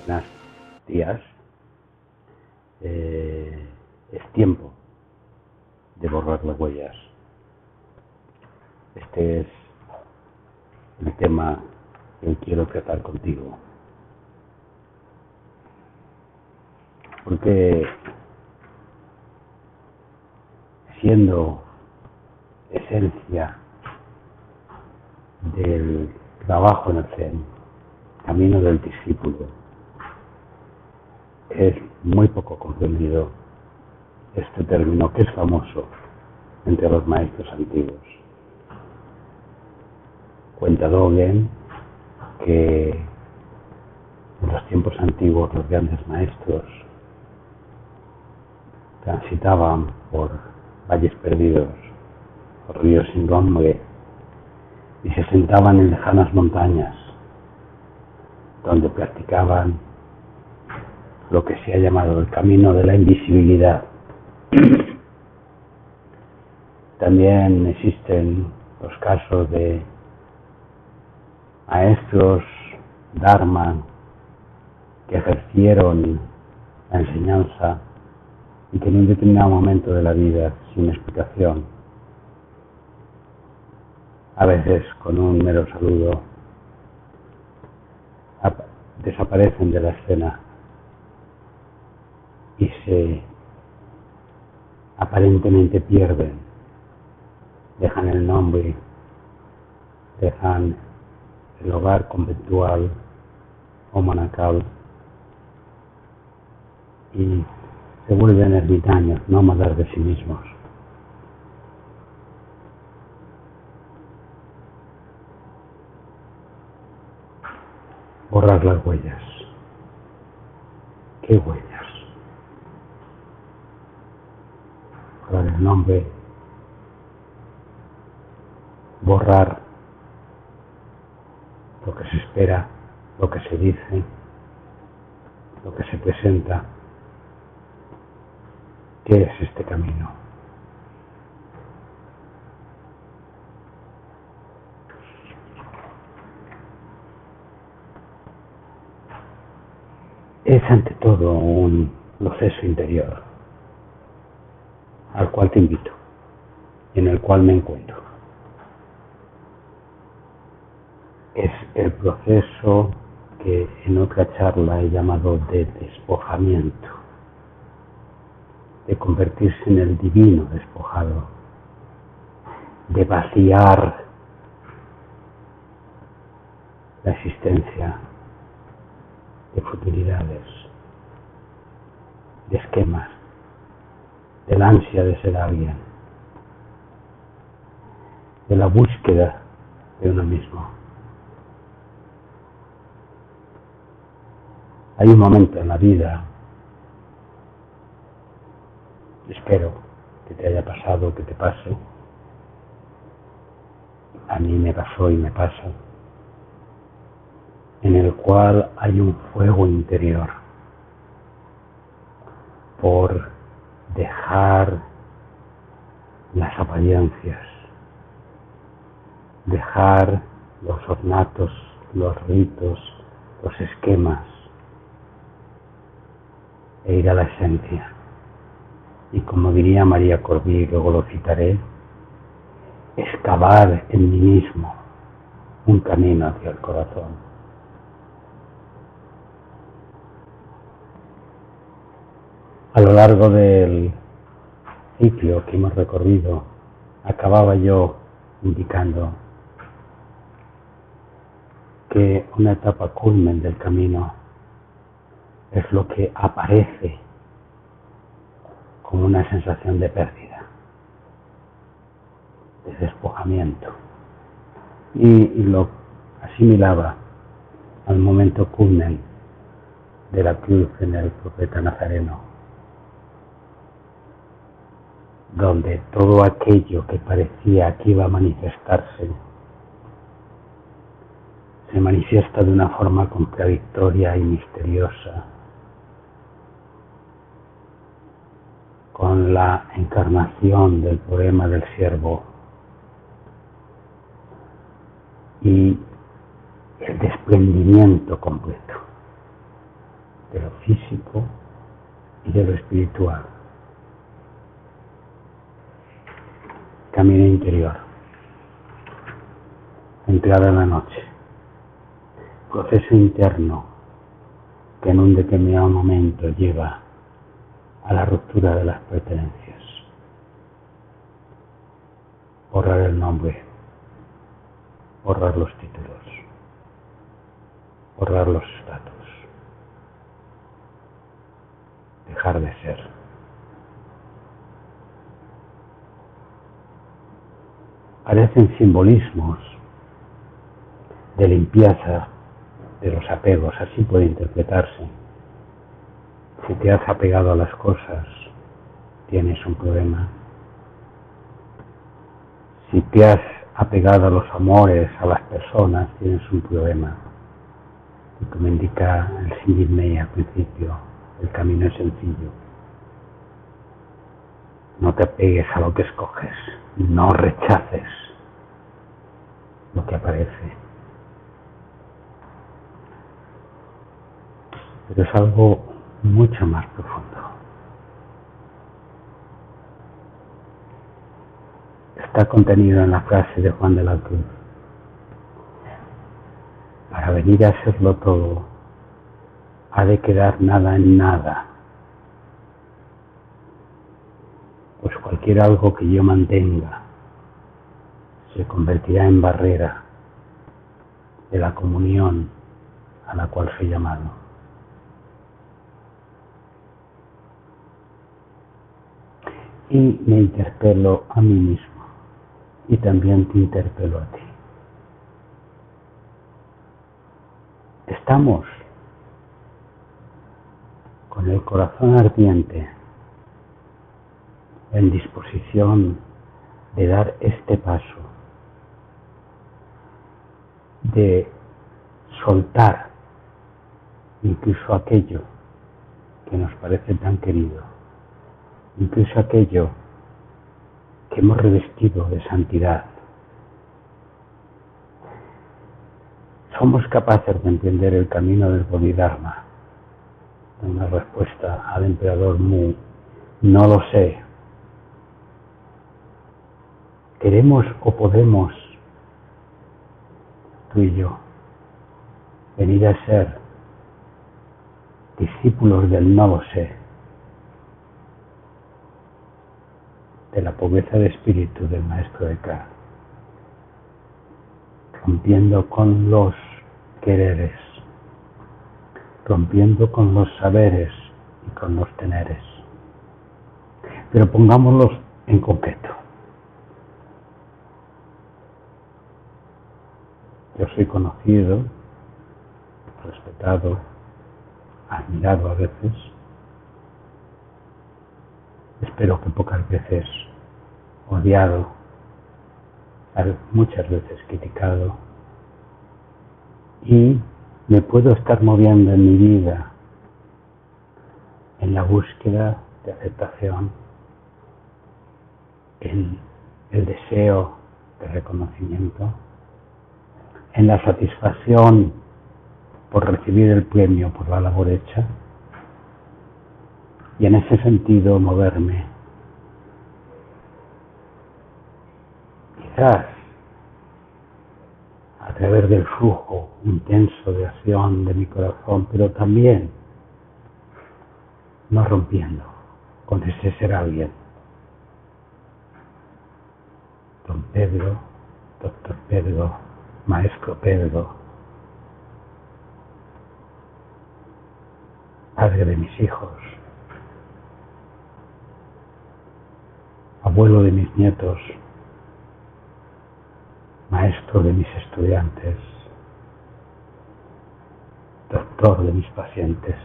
buenos días. Es tiempo de borrar las huellas. Este es el tema que quiero tratar contigo. Porque siendo esencia del trabajo en el Zen, camino del discípulo, es muy poco comprendido este término que es famoso entre los maestros antiguos. Cuenta Dogen que en los tiempos antiguos los grandes maestros transitaban por valles perdidos, por ríos sin nombre, y se sentaban en lejanas montañas donde practicaban lo que se ha llamado el camino de la invisibilidad. También existen los casos de maestros Dharma que ejercieron la enseñanza y que en un determinado momento de la vida, sin explicación, a veces con un mero saludo, desaparecen de la escena y se aparentemente pierden, dejan el nombre, dejan el hogar conventual o monacal y se vuelven ermitaños, nómadas de sí mismos. Borrar las huellas. ¿Qué huellas? Borrar el nombre, borrar lo que se espera, lo que se dice, lo que se presenta. ¿Qué es este camino? Es ante todo un proceso interior al cual te invito y en el cual me encuentro. Es el proceso que en otra charla he llamado de despojamiento, de convertirse en el divino despojado, de vaciar la existencia de futilidades, de esquemas, del ansia de ser alguien, de la búsqueda de uno mismo. Hay un momento en la vida, espero que te haya pasado, que te pase, a mí me pasó y me pasa, en el cual hay un fuego interior por dejar las apariencias, dejar los ornatos, los ritos, los esquemas e ir a la esencia. Y como diría María Corbí, luego lo citaré, excavar en mí mismo un camino hacia el corazón. A lo largo del ciclo que hemos recorrido, acababa yo indicando que una etapa culmen del camino es lo que aparece como una sensación de pérdida, de despojamiento, y lo asimilaba al momento culmen de la cruz en el profeta Nazareno, donde todo aquello que parecía que iba a manifestarse se manifiesta de una forma contradictoria y misteriosa, con la encarnación del poema del siervo y el desprendimiento completo. de lo físico y de lo espiritual. Camino interior. Entrada en la noche. Proceso interno que en un determinado momento lleva a la ruptura de las pertenencias. Borrar el nombre, borrar los títulos, borrar los estatus, dejar de ser. Parecen simbolismos de limpieza de los apegos, así puede interpretarse. Si te has apegado a las cosas, tienes un problema. Si te has apegado a los amores, a las personas, tienes un problema. Y como indica el Shinjin Mei al principio, el camino es sencillo. No te apegues a lo que escoges, no rechaces lo que aparece. Pero es algo mucho más profundo. Está contenido en la frase de Juan de la Cruz. Para venir a serlo todo, ha de quedar nada en nada. Pues cualquier algo que yo mantenga se convertirá en barrera de la comunión a la cual soy llamado. Y me interpelo a mí mismo y también te interpelo a ti. Estamos con el corazón ardiente en disposición de dar este paso, de soltar incluso aquello que nos parece tan querido, incluso aquello que hemos revestido de santidad. ¿Somos capaces de entender el camino del Bodhidharma? Una respuesta al emperador Mu: no lo sé. ¿Queremos o podemos, tú y yo, venir a ser discípulos del no lo sé, de la pobreza de espíritu del maestro Eckhart, rompiendo con los quereres, rompiendo con los saberes y con los teneres? Pero pongámoslos en concreto. Yo soy conocido, respetado, admirado a veces, espero que pocas veces odiado, muchas veces criticado, y me puedo estar moviendo en mi vida en la búsqueda de aceptación, en el deseo de reconocimiento, en la satisfacción por recibir el premio por la labor hecha, y en ese sentido moverme. Quizás a través del flujo intenso de acción de mi corazón, pero también no rompiendo con ese ser alguien. Don Pedro, Doctor Pedro, Maestro Pedro, padre de mis hijos, abuelo de mis nietos, maestro de mis estudiantes, doctor de mis pacientes.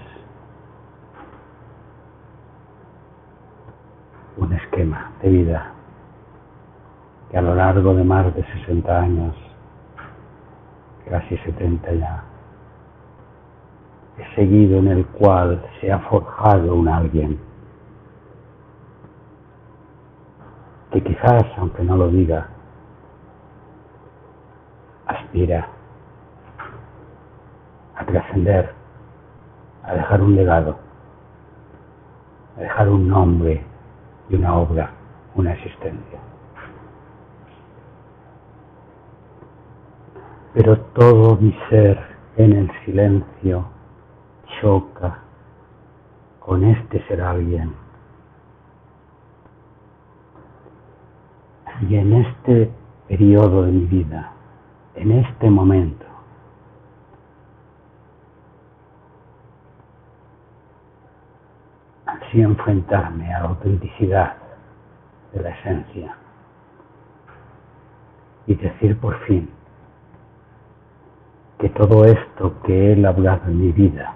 Un esquema de vida que a lo largo de más de 60 años, casi 70 ya, he seguido, en el cual se ha forjado un alguien que quizás, aunque no lo diga, aspira a trascender a dejar un legado, a dejar un nombre y una obra, una existencia. Pero todo mi ser en el silencio choca con este ser alguien. Y en este periodo de mi vida, en este momento, ansío enfrentarme a la autenticidad de la esencia y decir por fin que todo esto que he labrado en mi vida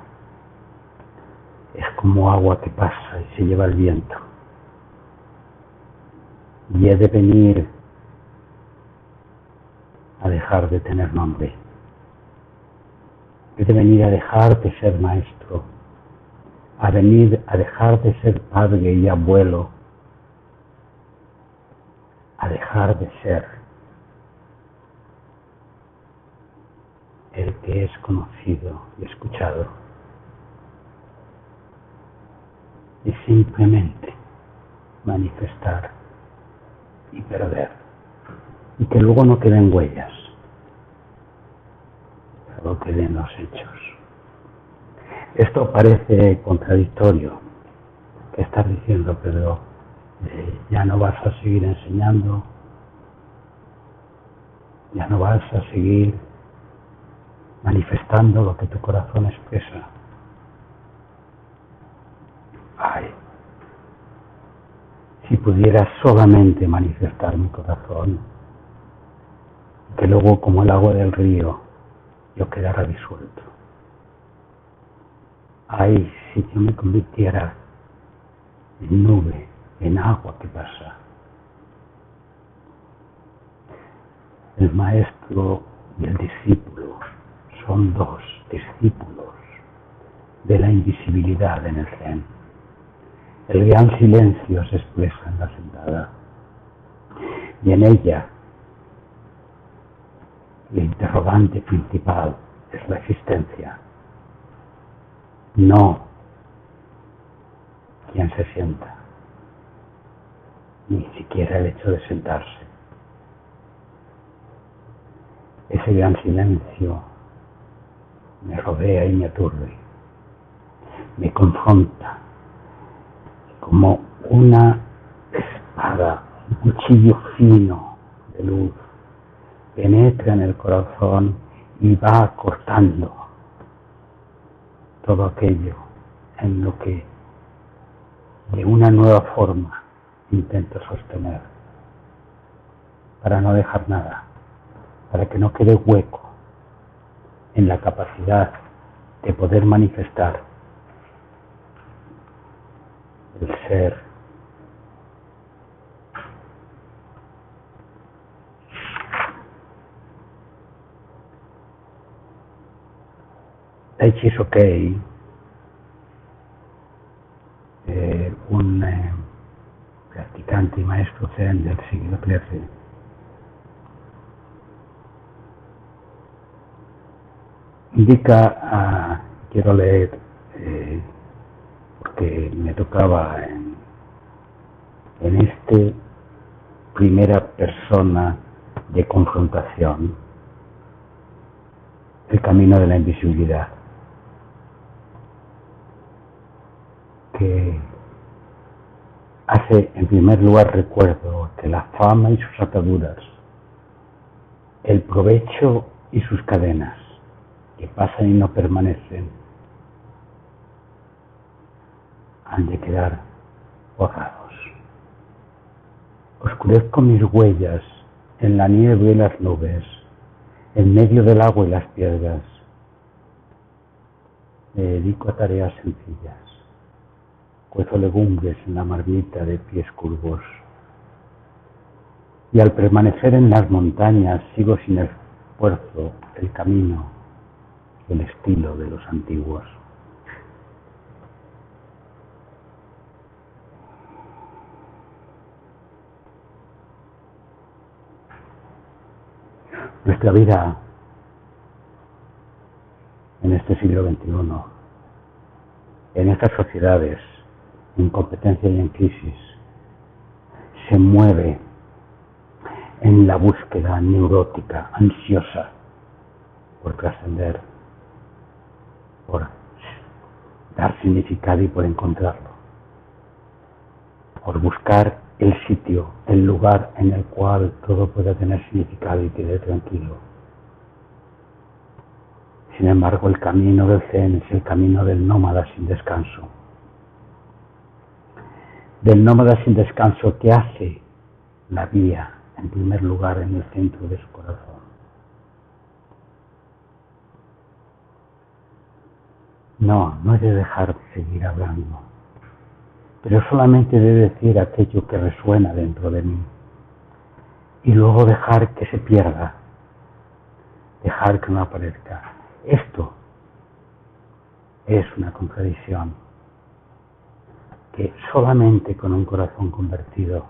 es como agua que pasa y se lleva el viento. Y he de venir a dejar de tener nombre. He de venir a dejar de ser maestro, a venir a dejar de ser padre y abuelo, a dejar de ser el que es conocido y escuchado, y simplemente manifestar y perder, y que luego no queden huellas, solo queden los hechos. Esto parece contradictorio. ¿Qué estás diciendo, Pedro? ¿Ya no vas a seguir enseñando? ¿Ya no vas a seguir manifestando lo que tu corazón expresa? Ay, si pudiera solamente manifestar mi corazón, que luego, como el agua del río, yo quedara disuelto. Ay, si yo me convirtiera en nube, en agua que pasa. El maestro y el discípulo son dos discípulos de la invisibilidad en el Zen. El gran silencio se expresa en la sentada, y en ella el interrogante principal es la existencia, no quien se sienta, ni siquiera el hecho de sentarse. Ese gran silencio me rodea y me aturde, me confronta como una espada, un cuchillo fino de luz, penetra en el corazón y va cortando todo aquello en lo que de una nueva forma intento sostener, para no dejar nada, para que no quede hueco en la capacidad de poder manifestar el ser. Taichi Sokei, un practicante y maestro zen del siglo XIII, indica, quiero leer, porque me tocaba en este primera persona de confrontación, el camino de la invisibilidad, que hace en primer lugar recuerdo que la fama y sus ataduras, el provecho y sus cadenas, que pasan y no permanecen, han de quedar borrados. Oscurezco mis huellas en la nieve y las nubes, en medio del agua y las piedras. Me dedico a tareas sencillas. Cuezo legumbres en la marmita de pies curvos. Y al permanecer en las montañas sigo sin esfuerzo el camino y el estilo de los antiguos. Nuestra vida en este siglo XXI en estas sociedades, en competencia y en crisis, se mueve en la búsqueda neurótica, ansiosa, por trascender, por dar significado y por encontrarlo, por buscar el sitio, el lugar en el cual todo pueda tener significado y quede tranquilo. Sin embargo, el camino del Zen es el camino del nómada sin descanso. Del nómada sin descanso que hace la vía, en primer lugar, en el centro de su corazón. No he de dejar de seguir hablando, pero solamente he de decir aquello que resuena dentro de mí y luego dejar que se pierda, dejar que no aparezca. Esto es una contradicción que solamente con un corazón convertido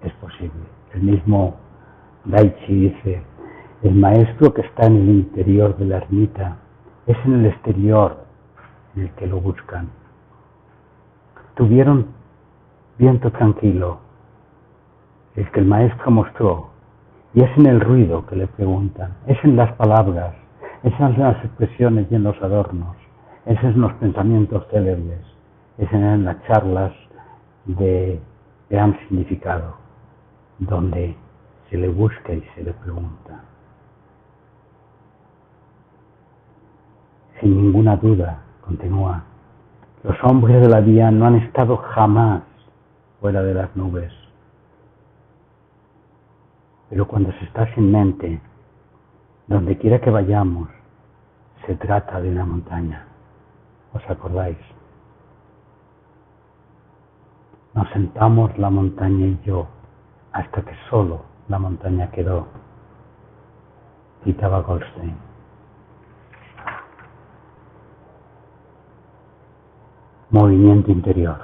es posible. El mismo Daichi dice, el maestro que está en el interior de la ermita es en el exterior en el que lo buscan. Tuvieron viento tranquilo, el que el maestro mostró, y es en el ruido que le preguntan, es en las palabras, es en las expresiones y en los adornos, es en los pensamientos célebres, es en las charlas de gran significado, donde se le busca y se le pregunta. Sin ninguna duda, continúa, los hombres de la vía no han estado jamás fuera de las nubes. Pero cuando se está sin mente, donde quiera que vayamos, se trata de una montaña. ¿Os acordáis? Nos sentamos la montaña y yo, hasta que solo la montaña quedó, citaba Goldstein. Movimiento interior,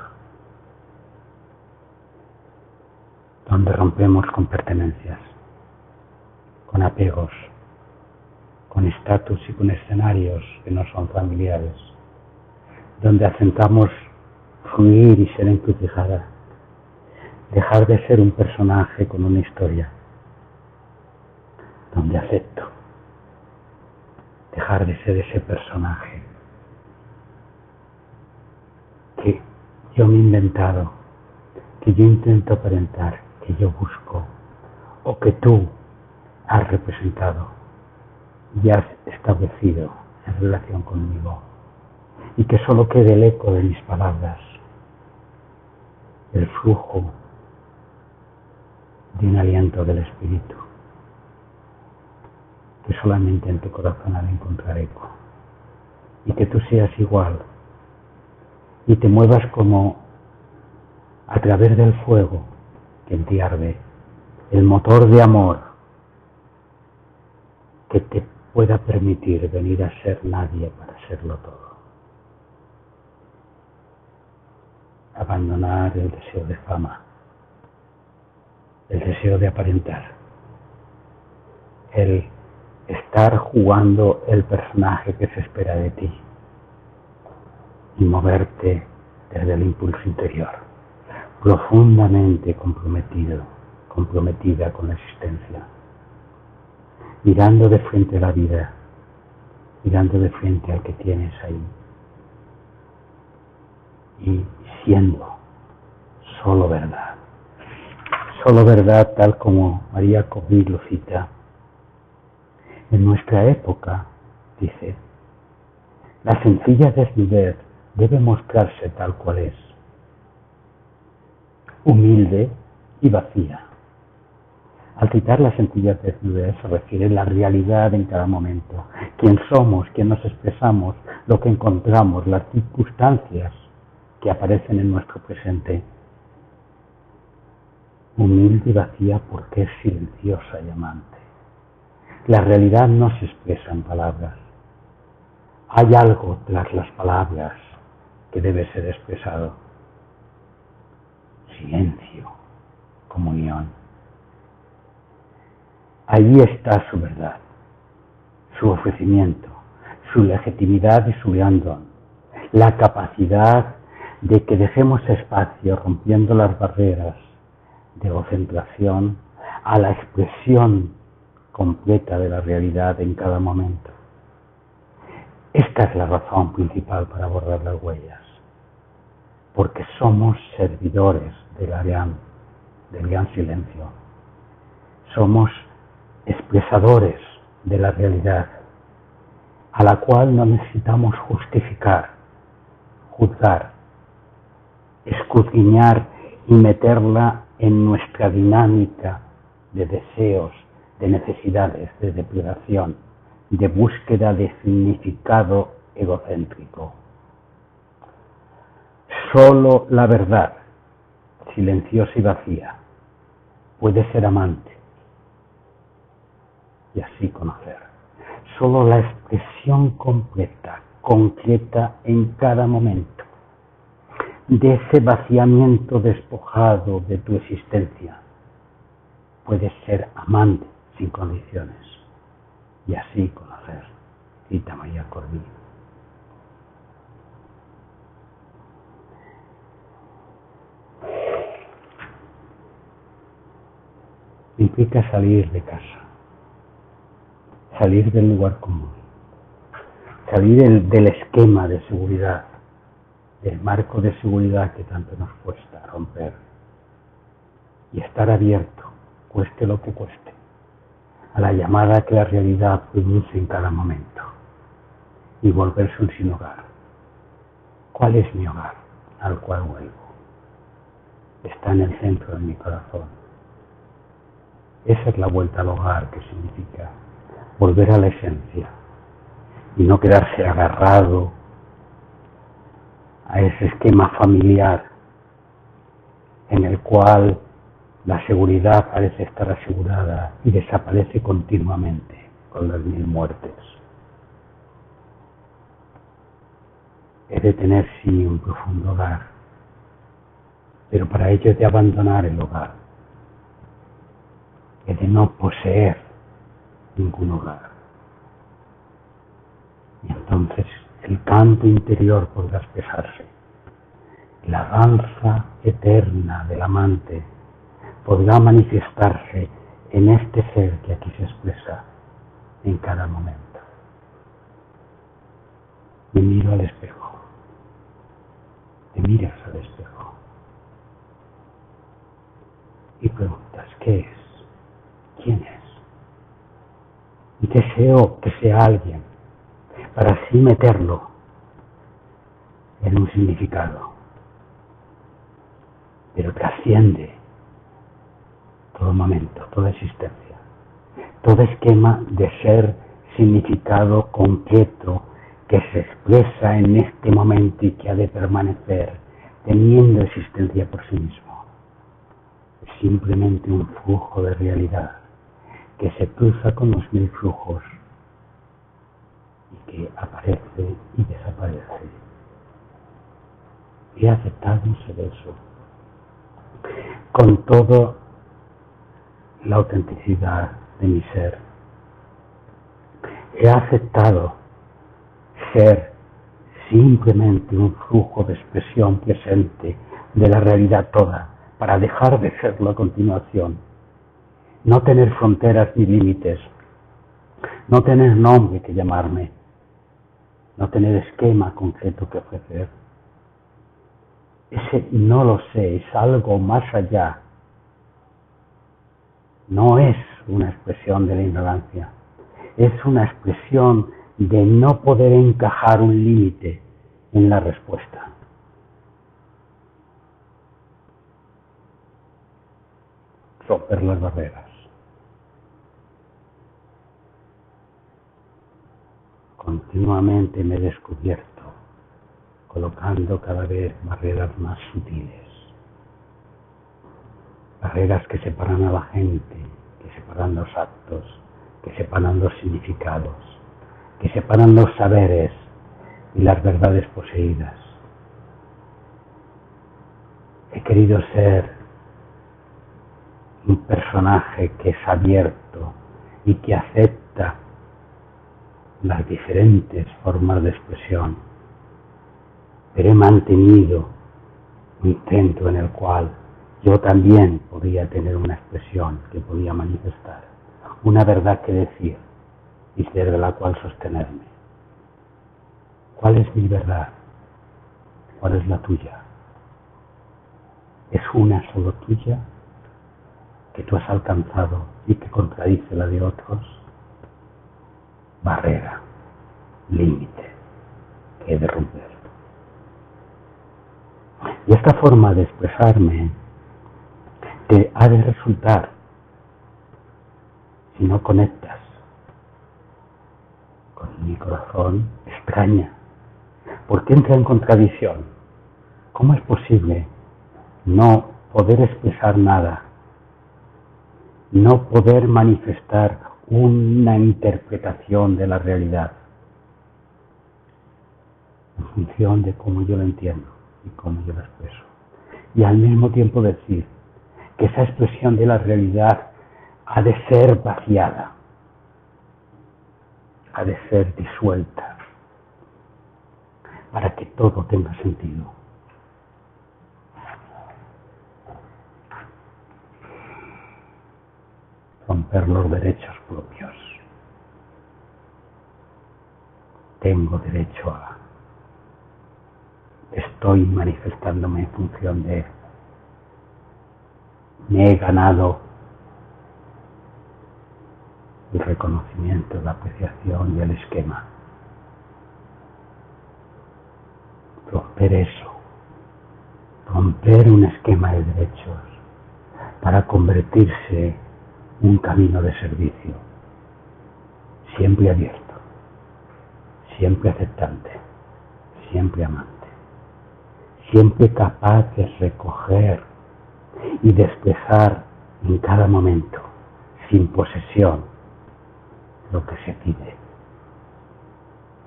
donde rompemos con pertenencias, con apegos, con estatus y con escenarios que no son familiares, donde aceptamos fluir y ser encrucijada, dejar de ser un personaje con una historia, donde acepto dejar de ser ese personaje que yo me he inventado, que yo intento aparentar, que yo busco, o que tú has representado y has establecido en relación conmigo, y que solo quede el eco de mis palabras, el flujo de un aliento del espíritu, que solamente en tu corazón ha de encontrar eco, y que tú seas igual, y te muevas como a través del fuego que en ti arde, el motor de amor que te pueda permitir venir a ser nadie para serlo todo. Abandonar el deseo de fama, el deseo de aparentar, el estar jugando el personaje que se espera de ti y moverte desde el impulso interior, profundamente comprometida con la existencia, mirando de frente a la vida, mirando de frente al que tienes ahí y siendo solo verdad tal como María Covey lo cita. En nuestra época, dice, la sencilla desnudez debe mostrarse tal cual es, humilde y vacía. Al citar la sencilla desnudez se refiere a la realidad en cada momento, quién somos, quién nos expresamos, lo que encontramos, las circunstancias que aparecen en nuestro presente. Humilde y vacía porque es silenciosa y amante. La realidad no se expresa en palabras. Hay algo tras las palabras que debe ser expresado. Silencio, comunión. Allí está su verdad, su ofrecimiento, su legitimidad y su gran don. la capacidad de que dejemos espacio rompiendo las barreras de concentración a la expresión completa de la realidad en cada momento. Esta es la razón principal para borrar las huellas, porque somos servidores del gran silencio. Somos expresadores de la realidad, a la cual no necesitamos justificar, juzgar, escudriñar y meterla en nuestra dinámica de deseos, de necesidades, de deprivación, de búsqueda de significado egocéntrico. Solo la verdad, silenciosa y vacía, puede ser amante y así conocer. Solo la expresión completa, concreta en cada momento, de ese vaciamiento despojado de tu existencia, puedes ser amante sin condiciones y así conocer. Cita María Corbí. Implica salir de casa, salir del lugar común, salir del esquema de seguridad, del marco de seguridad que tanto nos cuesta romper, y estar abierto, cueste lo que cueste, a la llamada que la realidad produce en cada momento, y volverse un sin hogar. ¿Cuál es mi hogar al cual vuelvo? Está en el centro de mi corazón. Esa es la vuelta al hogar, que significa volver a la esencia y no quedarse agarrado a ese esquema familiar en el cual la seguridad parece estar asegurada y desaparece continuamente con las 1000 muertes. He de tener sí un profundo hogar, pero para ello he de abandonar el hogar. He de no poseer ningún hogar. Y entonces el canto interior podrá expresarse. La danza eterna del amante podrá manifestarse en este ser que aquí se expresa en cada momento. Me miro al espejo. Te miras al espejo. Y preguntas, ¿qué es? ¿Quién es? Y deseo que sea alguien, para así meterlo en un significado. Pero trasciende todo momento, toda existencia, todo esquema de ser significado concreto que se expresa en este momento y que ha de permanecer teniendo existencia por sí mismo. Es simplemente un flujo de realidad que se cruza con los 1000 flujos y que aparece y desaparece. He aceptado ser eso, con toda la autenticidad de mi ser. He aceptado ser simplemente un flujo de expresión presente de la realidad toda, para dejar de serlo a continuación. No tener fronteras ni límites, no tener nombre que llamarme, no tener esquema concreto que ofrecer. Ese no lo sé, es algo más allá. No es una expresión de la ignorancia, es una expresión de no poder encajar un límite en la respuesta. Romper las barreras. Continuamente me he descubierto, colocando cada vez barreras más sutiles. Barreras que separan a la gente, que separan los actos, que separan los significados, que separan los saberes y las verdades poseídas. He querido ser un personaje que es abierto y que acepta las diferentes formas de expresión, pero he mantenido un centro en el cual yo también podía tener una expresión que podía manifestar, una verdad que decir y desde la cual sostenerme. ¿Cuál es mi verdad? ¿Cuál es la tuya? ¿Es una solo tuya que tú has alcanzado y que contradice la de otros? Barrera, límite que he de romper. Y esta forma de expresarme te ha de resultar, si no conectas con mi corazón, extraña, porque entra en contradicción. ¿Cómo es posible no poder expresar nada, no poder manifestar una interpretación de la realidad en función de cómo yo lo entiendo y cómo yo lo expreso? Y al mismo tiempo decir que esa expresión de la realidad ha de ser vaciada, ha de ser disuelta, para que todo tenga sentido. Romper los derechos propios. Tengo derecho a... Estoy manifestándome en función de... Me he ganado el reconocimiento, la apreciación y el esquema. Romper eso. Romper un esquema de derechos para convertirse en un camino de servicio. Siempre abierto. Siempre aceptante. Siempre amante. Siempre capaz de recoger y de expresar en cada momento, sin posesión, lo que se pide,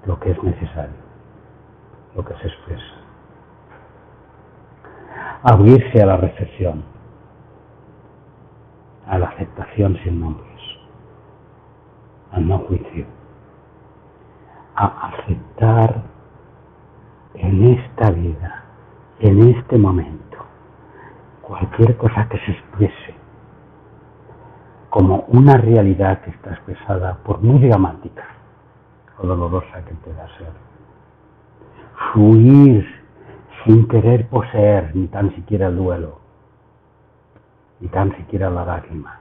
lo que es necesario, lo que se expresa. Abrirse a la recepción, a la aceptación sin nombres, al no juicio, a aceptar en esta vida, en este momento, cualquier cosa que se exprese como una realidad que está expresada, por muy dramática o dolorosa que pueda ser. Fluir sin querer poseer ni tan siquiera el duelo, ni tan siquiera la lágrima,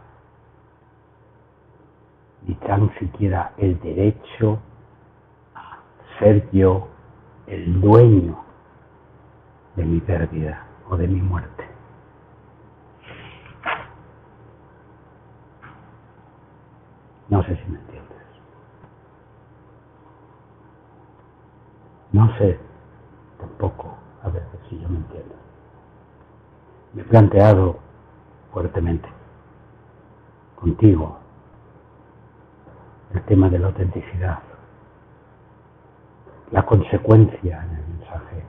ni tan siquiera el derecho a ser yo el dueño de mi pérdida o de mi muerte. No sé si me entiendes. No sé tampoco a veces si yo me entiendo. Me he planteado fuertemente contigo el tema de la autenticidad, la consecuencia en el mensaje,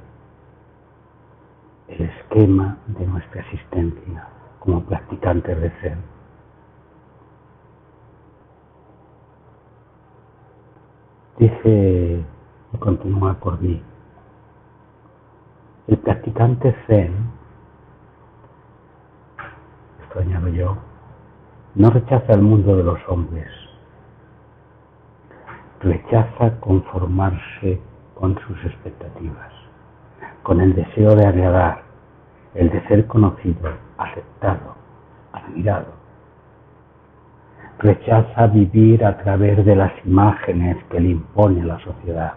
el esquema de nuestra existencia como practicantes de Zen. Dice y continúa por mí, el practicante Zen, esto añado yo, no rechaza el mundo de los hombres, rechaza conformarse con sus expectativas, con el deseo de agradar, el de ser conocido, aceptado, admirado. Rechaza vivir a través de las imágenes que le impone la sociedad.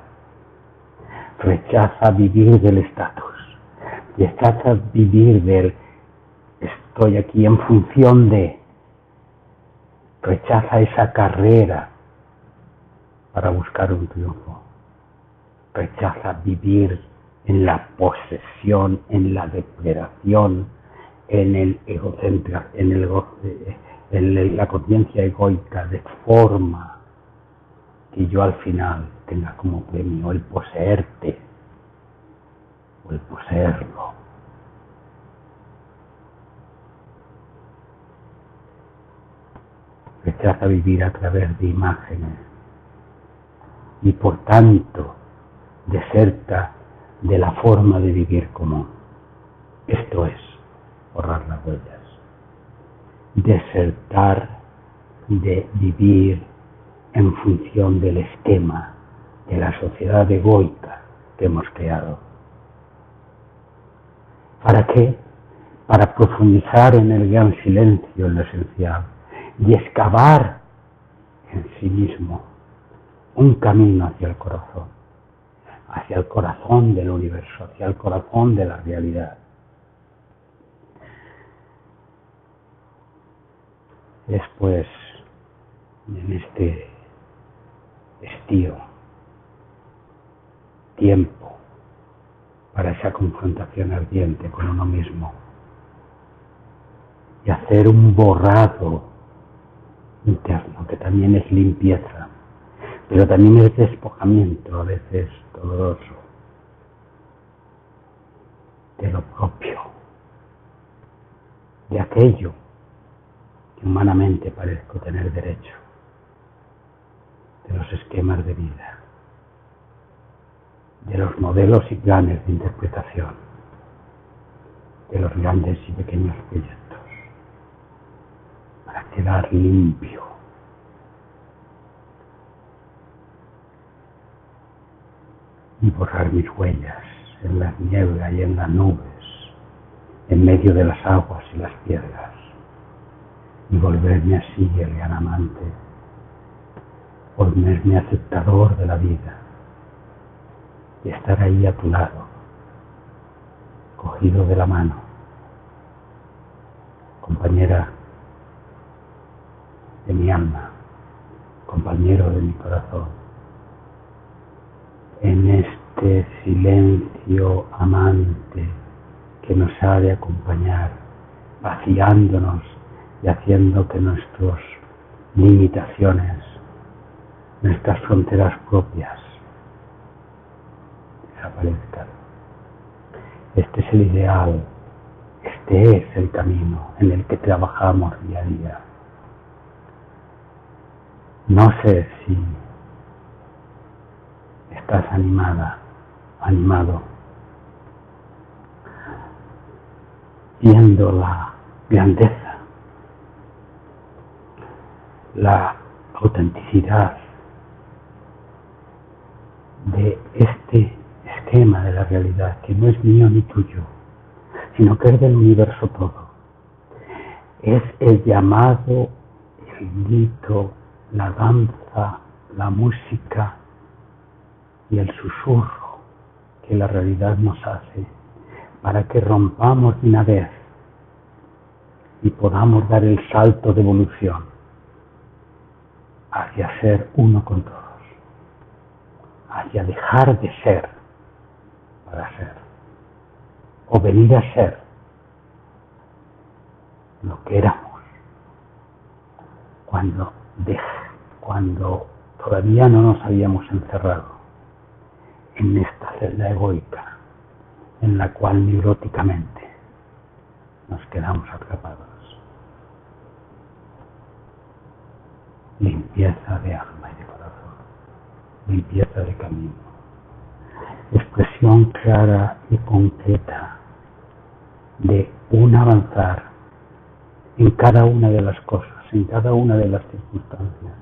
Rechaza vivir del estatus. Rechaza vivir del estoy aquí en función de. Rechaza esa carrera para buscar un triunfo. Rechaza vivir en la posesión, en la depredación, en el egocentrismo, en la conciencia egoica, de forma que yo al final tenga como premio el poseerte o el poseerlo. Rechaza vivir a través de imágenes y por tanto deserta de la forma de vivir común. Esto es borrar las huellas, desertar de vivir en función del esquema de la sociedad egoica que hemos creado. ¿Para qué? Para profundizar en el gran silencio, en lo esencial, y excavar en sí mismo un camino hacia el corazón del universo, hacia el corazón de la realidad. Es pues en este estío tiempo para esa confrontación ardiente con uno mismo y hacer un borrado interno que también es limpieza, pero también es despojamiento, a veces doloroso, de lo propio, de aquello que humanamente parezco tener derecho, de los esquemas de vida, de los modelos y planes de interpretación, de los grandes y pequeños proyectos, para quedar limpio. Y borrar mis huellas en las nieblas y en las nubes, en medio de las aguas y las piedras, y volverme así el gran amante, volverme aceptador de la vida, y estar ahí a tu lado, cogido de la mano, compañera de mi alma, compañero de mi corazón, en este silencio amante que nos ha de acompañar, vaciándonos y haciendo que nuestras limitaciones, nuestras fronteras propias desaparezcan. Este es el ideal, este es el camino en el que trabajamos día a día. No sé si estás animado, viendo la grandeza, la autenticidad de este esquema de la realidad, que no es mío ni tuyo, sino que es del universo todo. Es el llamado, el grito, la danza, la música y el susurro que la realidad nos hace para que rompamos de una vez y podamos dar el salto de evolución hacia ser uno con todos, hacia dejar de ser para ser, o venir a ser lo que éramos cuando todavía no nos habíamos encerrado en esta celda egoica en la cual neuróticamente nos quedamos atrapados. Limpieza de alma y de corazón, limpieza de camino, expresión clara y concreta de un avanzar en cada una de las cosas, en cada una de las circunstancias,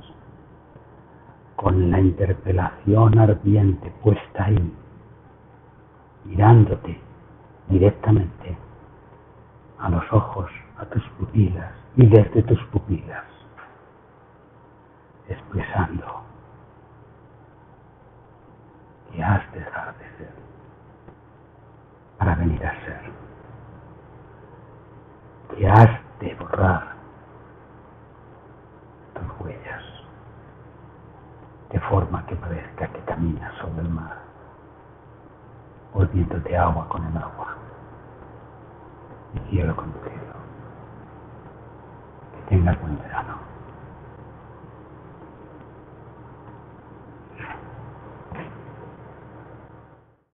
con la interpelación ardiente puesta ahí, mirándote directamente a los ojos, a tus pupilas y desde tus pupilas, expresando que has de dejar de ser para venir a ser, que has de borrar tus huellas de forma que parezca que caminas sobre el mar, volviéndote agua con el agua y cielo con el cielo. Que tengas buen verano.